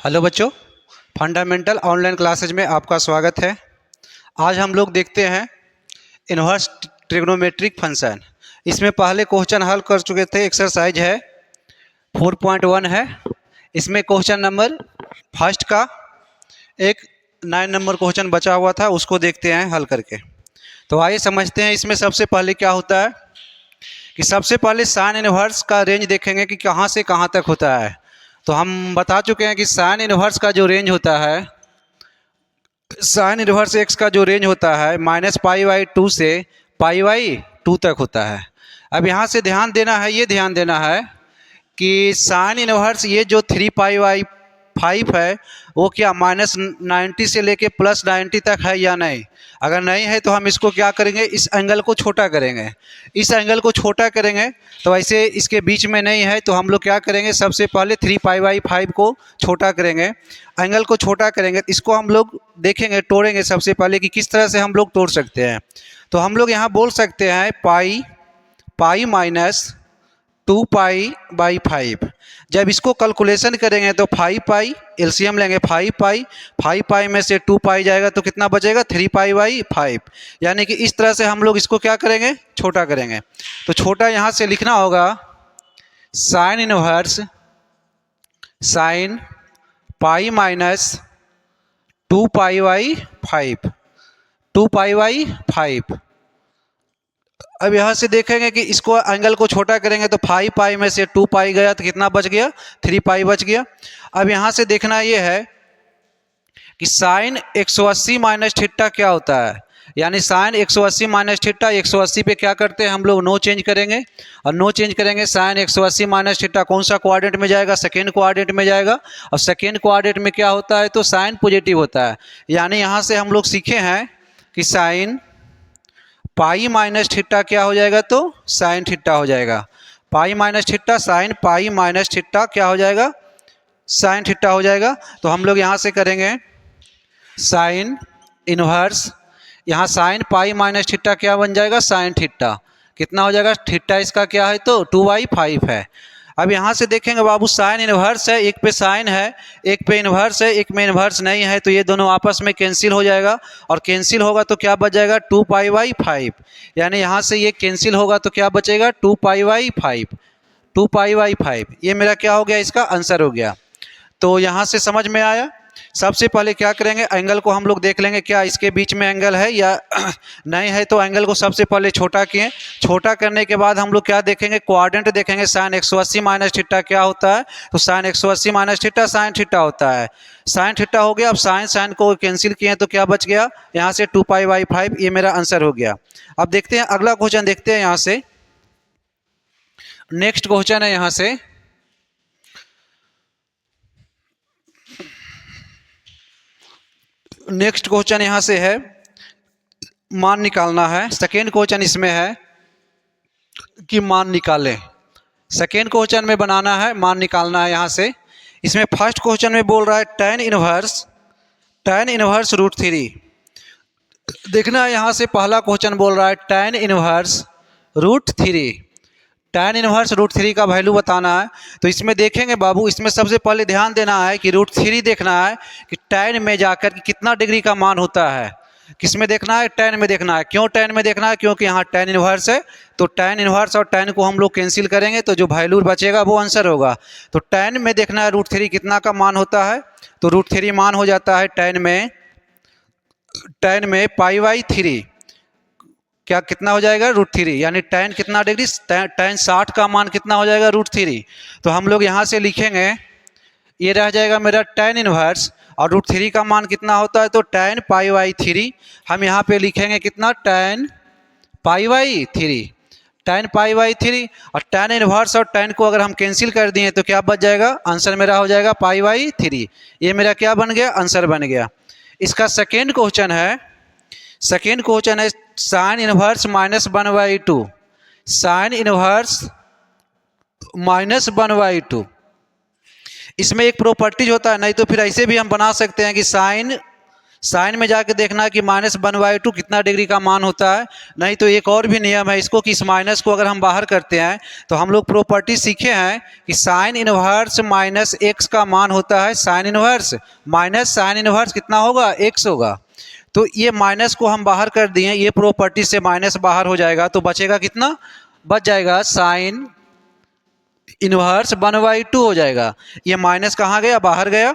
Hello बच्चों, fundamental online classes में आपका स्वागत है। आज हम लोग देखते हैं इन्वर्स ट्रिग्नोमेट्रिक फंक्शन। इसमें पहले क्वेश्चन हल कर चुके थे, एक्सरसाइज है 4.1 है। इसमें क्वेश्चन नंबर फर्स्ट का एक 9 नंबर क्वेश्चन बचा हुआ था, उसको देखते हैं हल करके। तो आइए समझते हैं। इसमें सबसे पहले क्या होता है कि सबसे पहले साइन इन्वर्स का रेंज देखेंगे कि कहाँ से कहाँ तक होता है। तो हम बता चुके हैं कि साइन इन्वर्स का जो रेंज होता है, साइन इन्वर्स एक्स का जो रेंज होता है -π/2 से π/2 तक होता है। अब यहाँ से ध्यान देना है, ये ध्यान देना है कि साइन इन्वर्स ये जो 3π/5 है वो क्या -90 से लेके +90 तक है या नहीं। अगर नहीं है तो हम इसको क्या करेंगे, इस एंगल को छोटा करेंगे। इस एंगल को छोटा करेंगे तो ऐसे इसके बीच में नहीं है तो हम लोग क्या करेंगे, सबसे पहले 3π/5 को छोटा करेंगे, एंगल को छोटा करेंगे। इसको हम लोग देखेंगे, तोड़ेंगे सबसे पहले कि किस तरह से हम लोग तोड़ सकते हैं। तो हम लोग यहाँ बोल सकते हैं पाई माइनस 2π/5। जब इसको कैलकुलेशन करेंगे तो 5π एलसीएम लेंगे, 5π में से 2π जाएगा तो कितना बचेगा 3π/5। यानी कि इस तरह से हम लोग इसको क्या करेंगे, छोटा करेंगे। तो छोटा यहाँ से लिखना होगा sine inverse sine pi minus 2π/5, 2π/5। अब यहाँ से देखेंगे कि इसको एंगल को छोटा करेंगे तो 5π में से 2π गया तो कितना बच गया, 3π बच गया। अब यहाँ से देखना ये है कि साइन 180 माइनस थीटा क्या होता है। यानी साइन 180 माइनस थीटा, 180 पे क्या करते हैं हम लोग, नो चेंज करेंगे। और नो चेंज करेंगे साइन 180 माइनस थीटा कौन सा कोऑर्डिनेट में जाएगा, सेकेंड कोऑर्डिनेट में जाएगा। और सेकेंड कोऑर्डिनेट में क्या होता है तो साइन पॉजिटिव होता है। यानी यहाँ से हम लोग सीखे हैं कि साइन पाई माइनस थीटा क्या हो जाएगा तो साइन थीटा हो जाएगा। Pi minus theta sign pi minus theta क्या हो जाएगा, साइन थीटा हो जाएगा। तो हम लोग यहाँ से करेंगे साइन इनवर्स, यहाँ साइन पाई माइनस थीटा क्या बन जाएगा, साइन थीटा। कितना हो जाएगा, थीटा इसका क्या है तो 2/5 है। अब यहाँ से देखेंगे बाबू साइन इनवर्स है, एक पे साइन है एक पे इनवर्स है, एक में इनवर्स नहीं है, तो ये दोनों आपस में कैंसिल हो जाएगा। और कैंसिल होगा तो क्या बच जाएगा 2π/5। यानी यहाँ से ये कैंसिल होगा तो क्या बचेगा 2π/5, 2π/5। ये मेरा क्या हो गया, इसका आंसर हो गया। तो यहाँ से समझ में आया। सबसे पहले क्या करेंगे, एंगल को हम लोग देख लेंगे क्या इसके बीच में एंगल है या नहीं है। तो एंगल को सबसे पहले छोटा किए, छोटा करने के बाद हम लोग क्या देखेंगे, कोऑर्डिनेट देखेंगे। साइन 180 माइनस थीटा क्या होता है तो sine 180 minus theta sine theta होता है। साइन थीटा हो गया। अब साइन साइन को कैंसिल किए तो क्या बच गया, यहाँ से 2π/5। ये मेरा आंसर हो गया। अब देखते हैं अगला क्वेश्चन, देखते हैं यहाँ से नेक्स्ट क्वेश्चन है। यहाँ से नेक्स्ट क्वेश्चन यहाँ से है मान निकालना है। सेकेंड क्वेश्चन इसमें है कि मान निकालें। सेकेंड क्वेश्चन में बनाना है, मान निकालना है। यहाँ से इसमें फर्स्ट क्वेश्चन में बोल रहा है tan इनवर्स √3। देखना है यहाँ से पहला क्वेश्चन बोल रहा है tan इनवर्स √3। tan इनवर्स √3 का वैल्यू बताना है। तो इसमें देखेंगे बाबू, इसमें सबसे पहले ध्यान देना है कि √3 देखना है कि tan में जाकर कि कितना डिग्री का मान होता है। किस में देखना है, tan में देखना है। क्यों tan में देखना है, क्योंकि यहाँ tan इनवर्स है। तो tan इनवर्स और tan को हम लोग कैंसिल करेंगे तो जो वैल्यू बचेगा वो आंसर होगा। तो tan में देखना है √3 कितना का मान होता है। तो √3 मान हो जाता है tan में π/3। क्या कितना हो जाएगा √3, यानी tan कितना डिग्री, tan 60 का मान कितना हो जाएगा √3। तो हम लोग यहाँ से लिखेंगे, ये रह जाएगा मेरा tan इनवर्स और √3 का मान कितना होता है तो tan π/3। हम यहाँ पे लिखेंगे कितना, tan π/3, tan π/3। और tan इनवर्स और tan को अगर हम कैंसिल कर दिए तो क्या बच जाएगा, आंसर मेरा हो जाएगा π/3। ये मेरा क्या बन गया, आंसर बन गया। इसका सेकेंड क्वेश्चन है, सेकेंड क्वेश्चन है साइन इनवर्स -1/2। Sine inverse -1/2। इसमें एक प्रॉपर्टीज होता है, नहीं तो फिर ऐसे भी हम बना सकते हैं कि साइन साइन में जाके देखना है कि -1/2 कितना डिग्री का मान होता है। नहीं तो एक और भी नियम है इसको कि इस माइनस को अगर हम बाहर करते हैं तो हम लोग प्रॉपर्टी सीखे हैं कि साइन इनवर्स माइनस एक्स का मान होता है sine inverse minus sine inverse कितना होगा, एक्स होगा। तो ये माइनस को हम बाहर कर दिए, ये प्रॉपर्टी से माइनस बाहर हो जाएगा तो बचेगा कितना, बच जाएगा साइन इनवर्स 1/2 हो जाएगा। ये माइनस कहाँ गया, बाहर गया।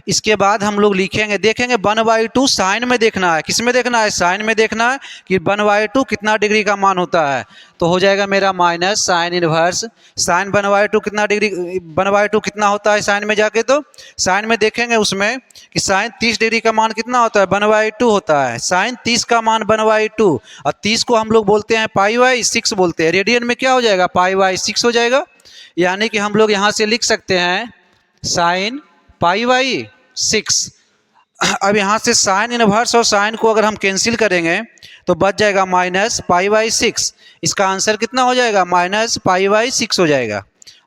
इसके बाद हम लोग लिखेंगे, देखेंगे 1/2 साइन में देखना है, किस में देखना है, साइन में देखना है कि 1/2 कितना डिग्री का मान होता है। तो हो जाएगा मेरा माइनस साइन इनवर्स साइन 1/2 कितना डिग्री, 1/2 कितना होता है साइन में जाके, तो साइन में देखेंगे उसमें कि साइन 30 डिग्री का मान कितना होता है, 1/2 होता है। साइन 30 का मान 1/2 और 30 को हम लोग बोलते हैं π/6 बोलते हैं। रेडियन में क्या हो जाएगा, π/6 हो जाएगा। यानी कि हम लोग यहाँ से लिख सकते हैं साइन π/6। अब यहाँ से साइन इनवर्स और साइन को अगर हम कैंसिल करेंगे तो बच जाएगा -π/6। इसका आंसर कितना हो जाएगा, -π/6 हो जाएगा,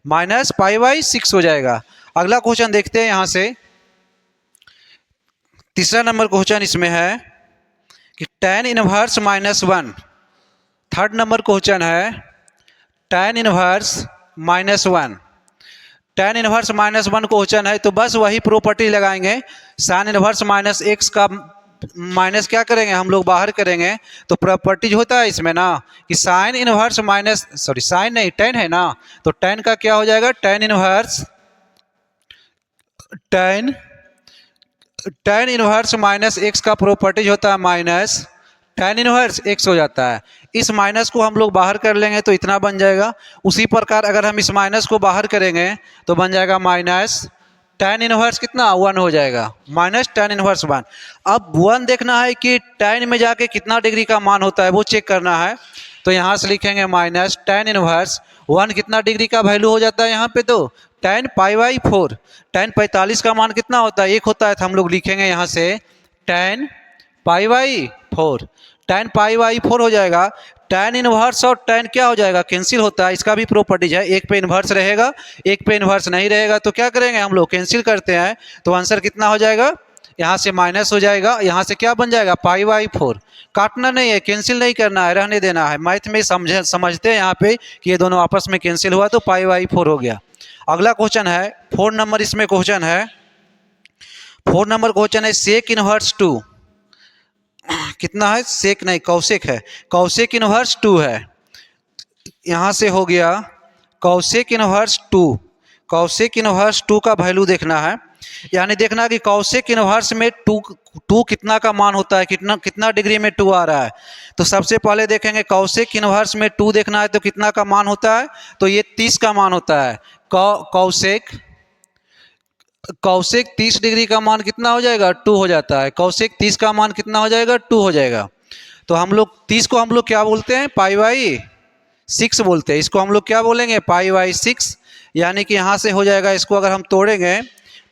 -π/6 हो जाएगा। अगला क्वेश्चन देखते हैं यहाँ से, तीसरा नंबर क्वेश्चन इसमें है कि tan inverse -1। Third number question है tan inverse -1। tan inverse -1 question है तो बस वही प्रॉपर्टी लगाएंगे, साइन इनवर्स -x का माइनस क्या करेंगे हम लोग, बाहर करेंगे। तो प्रॉपर्टीज होता है इसमें ना कि साइन इनवर्स साइन नहीं tan है ना, तो tan का क्या हो जाएगा, tan इनवर्स -x का प्रॉपर्टीज होता है माइनस tan इनवर्स x हो जाता है। इस माइनस को हम लोग बाहर कर लेंगे तो इतना बन जाएगा। उसी प्रकार अगर हम इस माइनस को बाहर करेंगे तो बन जाएगा माइनस tan इनवर्स कितना, 1 हो जाएगा, माइनस tan इनवर्स 1। अब 1 देखना है कि tan में जाके कितना डिग्री का मान होता है वो चेक करना है। तो यहाँ से लिखेंगे माइनस tan इनवर्स 1 कितना डिग्री का वैल्यू हो जाता है यहाँ पे, तो tan π/4। tan 45 का मान कितना होता है, 1 होता है। तो हम लोग लिखेंगे यहाँ से tan π/4, tan π/4 हो जाएगा। tan इनवर्स और tan क्या हो जाएगा, कैंसिल होता है। इसका भी प्रॉपर्टीज है, एक पे इन्वर्स रहेगा एक पे इन्वर्स नहीं रहेगा। तो क्या करेंगे हम लोग, कैंसिल करते हैं। तो आंसर कितना हो जाएगा, यहाँ से माइनस हो जाएगा, यहाँ से क्या बन जाएगा, π/4। काटना नहीं है, कैंसिल नहीं करना है, रहने देना है। मैथ में समझते हैं यहाँ पे कि ये दोनों आपस में कैंसिल हुआ तो π/4 हो गया। अगला क्वेश्चन है 4 नंबर, इसमें क्वेश्चन है 4 नंबर क्वेश्चन है सेक इनवर्स 2। कितना है, सेक नहीं कौशिक है, कौशिक इनवर्स 2 है। यहाँ से हो गया कौशिक इनवर्स 2, कौशिक इनवर्स 2 का वैल्यू देखना है। यानी देखना कि कौशिक इनवर्स में 2 कितना का मान होता है, कितना डिग्री में 2 आ रहा है। तो सबसे पहले देखेंगे कौशिक इनवर्स में 2 देखना है तो कितना का मान होता है, तो ये 30 का मान होता है। कौशिक 30 डिग्री का मान कितना हो जाएगा, 2 हो जाता है। कौशिक 30 का मान कितना हो जाएगा, 2 हो जाएगा। तो हम लोग 30 को हम लोग क्या बोलते हैं, π/6 बोलते हैं। इसको हम लोग क्या बोलेंगे, π/6। यानी कि यहाँ से हो जाएगा, इसको अगर हम तोड़ेंगे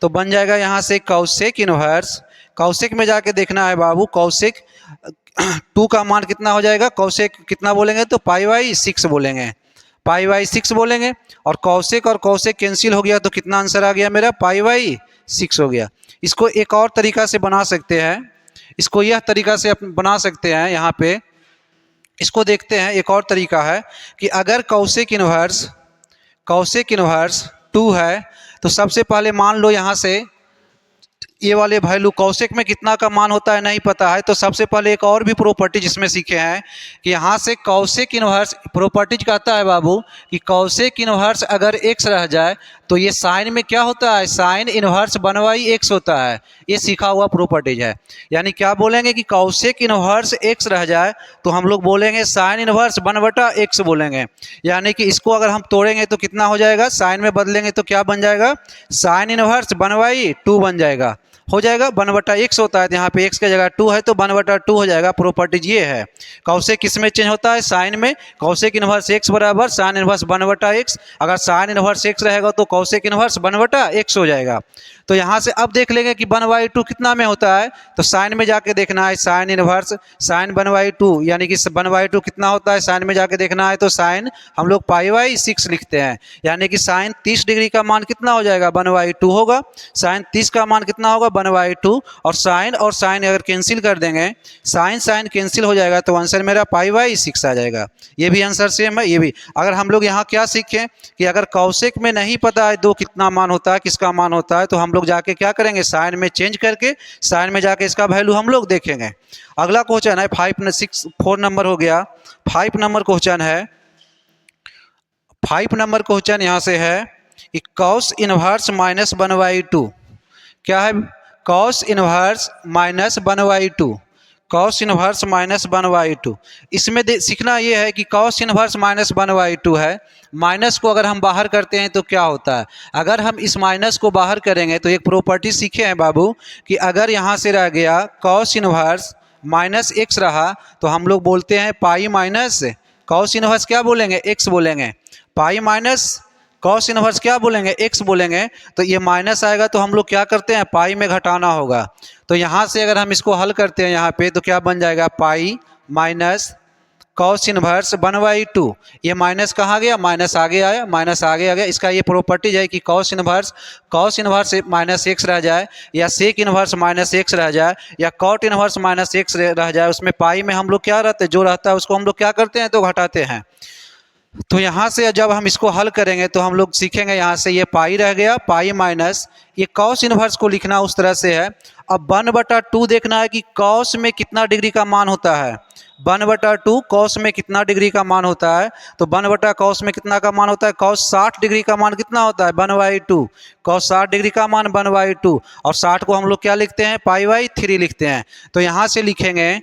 तो बन जाएगा यहाँ से कौशिक इनवर्स। कौशिक में जाके देखना है बाबू, कौशिक 2 का मान कितना हो जाएगा, कौशिक कितना बोलेंगे तो π/6 बोलेंगे, π/6 बोलेंगे। और कौशिक कैंसिल हो गया तो कितना आंसर आ गया मेरा, π/6 हो गया। इसको एक और तरीका से बना सकते हैं, इसको यह तरीका से बना सकते हैं। यहाँ पे इसको देखते हैं, एक और तरीका है कि अगर कौशिक इनवर्स 2 है तो सबसे पहले मान लो यहाँ से ये वाले वैल्यू, कौशिक में कितना का मान होता है नहीं पता है। तो सबसे पहले एक और भी प्रॉपर्टी जिसमें सीखे हैं कि यहाँ से कौशिक इनवर्स प्रॉपर्टीज कहता है बाबू कि कौशिक इनवर्स अगर x रह जाए तो ये साइन में क्या होता है, साइन इनवर्स 1/x होता है। ये सीखा हुआ प्रॉपर्टीज है। यानी क्या बोलेंगे कि कौशिक इनवर्स x रह जाए तो हम लोग बोलेंगे साइन इनवर्स 1/x बोलेंगे। यानी कि इसको अगर हम तोड़ेंगे तो कितना हो जाएगा, साइन में बदलेंगे तो क्या बन जाएगा, साइन इनवर्स 1/2 बन जाएगा, हो जाएगा 1/x होता है। तो यहाँ पे x की जगह 2 है तो 1/2 हो जाएगा। प्रॉपर्टीज ये है। कौशिक किस में चेंज होता है, साइन में। कौशिक इनवर्स x बराबर साइन इनवर्स 1/x। अगर साइन इनवर्स x रहेगा तो कौशिक इनवर्स 1/x हो जाएगा। तो यहाँ से अब देख लेंगे कि 1/2 कितना में होता है। तो साइन में जाके देखना है, साइन इनवर्स साइन 1/2 यानी कि 1/2 कितना होता है, साइन में जाके देखना है। तो साइन हम लोग π/6 लिखते हैं। यानी कि साइन 30 डिग्री का मान कितना हो जाएगा, 1/2 होगा। साइन 30 का मान कितना होगा, 1/2 और साइन अगर कैंसिल कर देंगे, साइन कैंसिल हो जाएगा तो आंसर मेरा π/6 आ जाएगा। ये भी आंसर सेम है, ये भी। अगर हम लोग यहाँ क्या सीखें कि अगर कौशिक में नहीं पता है दो कितना मान होता है, किसका मान होता है, तो हम लोग जाके क्या करेंगे, साइन में चेंज करके साइन में जाके इसका वैल्यू हम लोग देखेंगे। अगला क्वेश्चन है 4 नंबर हो गया। 5 नंबर क्वेश्चन है। 5 नंबर क्वेश्चन यहाँ से है कि कॉस इनवर्स -1/2 क्या है, कॉस इनवर्स -1/2, कॉस इनवर्स -1/2। इसमें सीखना ये है कि कॉस इनवर्स -1/2 है, माइनस को अगर हम बाहर करते हैं तो क्या होता है। अगर हम इस माइनस को बाहर करेंगे तो एक प्रॉपर्टी सीखे हैं बाबू कि अगर यहाँ से रह गया कॉस इनवर्स -x रहा तो हम लोग बोलते हैं पाई माइनस कॉस इनवर्स क्या बोलेंगे, x बोलेंगे। पाई माइनस कॉस इनवर्स क्या बोलेंगे, x बोलेंगे। तो ये माइनस आएगा तो हम लोग क्या करते हैं, पाई में घटाना होगा। तो यहाँ से अगर हम इसको हल करते हैं यहाँ पे तो क्या बन जाएगा, पाई माइनस कॉस इनवर्स 1/2। ये माइनस कहाँ गया, माइनस आगे आया, माइनस आगे आ गया। इसका ये प्रॉपर्टीज है कि कॉस इनवर्स -x रह जाए या सेक इनवर्स -x रह जाए या कॉट इनवर्स -x रह जाए, उसमें पाई में हम लोग क्या रहते हैं, जो रहता है उसको हम लोग क्या करते हैं, तो घटाते हैं। तो यहाँ से जब हम इसको हल करेंगे तो हम लोग सीखेंगे, यहाँ से ये पाई रह गया, पाई माइनस ये कॉस इनवर्स को लिखना उस तरह से है। अब 1/2 देखना है कि कॉस में कितना डिग्री का मान होता है। 1/2 कॉस में कितना डिग्री का मान होता है, तो 1 कॉस में कितना का मान होता है, कॉस 60 डिग्री का मान कितना होता है, 1/2। कॉस 60 डिग्री का मान 1/2 और 60 को हम लोग क्या लिखते हैं, π/3 लिखते हैं। तो यहाँ से लिखेंगे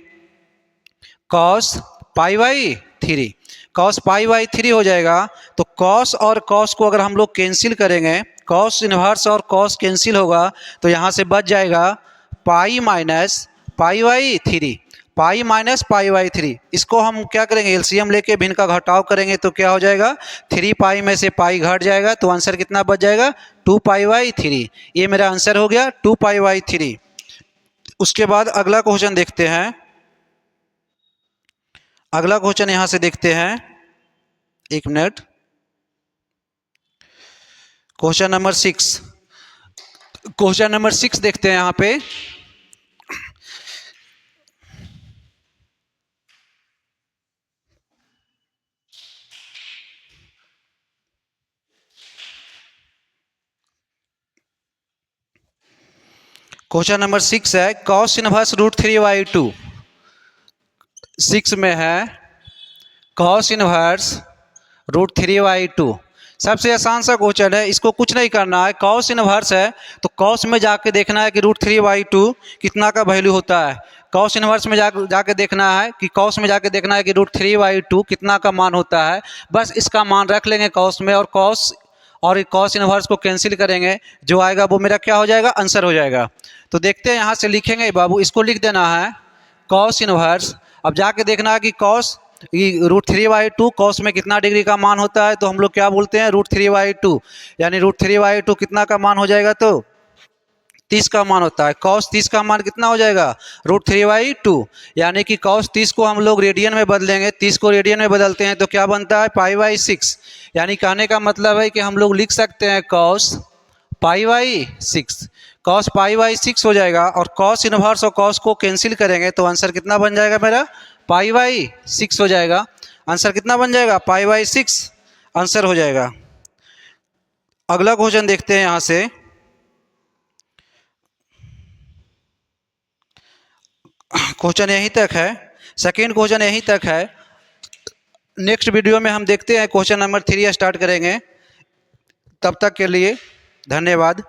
कॉस π/3, कॉस π/3 हो जाएगा। तो कॉस और कॉस को अगर हम लोग कैंसिल करेंगे, कॉस इनवर्स और कॉस कैंसिल होगा तो यहाँ से बच जाएगा पाई माइनस π/3, पाई माइनस π/3। इसको हम क्या करेंगे, एलसीएम लेके भिन्न का घटाव करेंगे तो क्या हो जाएगा, 3 पाई में से पाई घट जाएगा तो आंसर कितना बच जाएगा, 2π/3। ये मेरा आंसर हो गया 2π/3। उसके बाद अगला क्वेश्चन देखते हैं। अगला क्वेश्चन यहां से देखते हैं, 1 minute. Question number 6, question number 6 देखते हैं यहां पे। क्वेश्चन नंबर 6 है कॉस इनवर्स √3/2। 6 में है कॉस इनवर्स √3/2। सबसे आसान सा क्वेश्चन है, इसको कुछ नहीं करना है। कॉस इनवर्स है तो कॉस में जाके देखना है कि √3/2 कितना का वैल्यू होता है। कॉस इनवर्स में जाके देखना है कि कॉस में जाके देखना है कि √3/2 कितना का मान होता है। बस इसका मान रख लेंगे कॉस में और कॉस इनवर्स को कैंसिल करेंगे, जो आएगा वो मेरा क्या हो जाएगा, आंसर हो जाएगा। तो देखते हैं, यहाँ से लिखेंगे बाबू, इसको लिख देना है कॉस इनवर्स। अब जाके देखना है कि कॉस √3/2 कॉस में कितना डिग्री का मान होता है, तो हम लोग क्या बोलते हैं, √3/2, यानी √3/2 कितना का मान हो जाएगा, तो 30 का मान होता है। कॉस 30 का मान कितना हो जाएगा, √3/2, यानी कि कॉस 30 को हम लोग रेडियन में बदलेंगे। 30 को रेडियन में बदलते हैं तो क्या बनता है, π/6। यानी कहने का मतलब है कि हम लोग लिख सकते हैं कॉस π/6, कॉस π/6 हो जाएगा। और कॉस इनवर्स और कॉस को कैंसिल करेंगे तो आंसर कितना बन जाएगा मेरा, π/6 हो जाएगा। आंसर कितना बन जाएगा, π/6 आंसर हो जाएगा। अगला क्वेश्चन देखते हैं यहाँ से। क्वेश्चन यहीं तक है, सेकेंड क्वेश्चन यहीं तक है। नेक्स्ट वीडियो में हम देखते हैं क्वेश्चन नंबर 3 स्टार्ट करेंगे। तब तक के लिए धन्यवाद।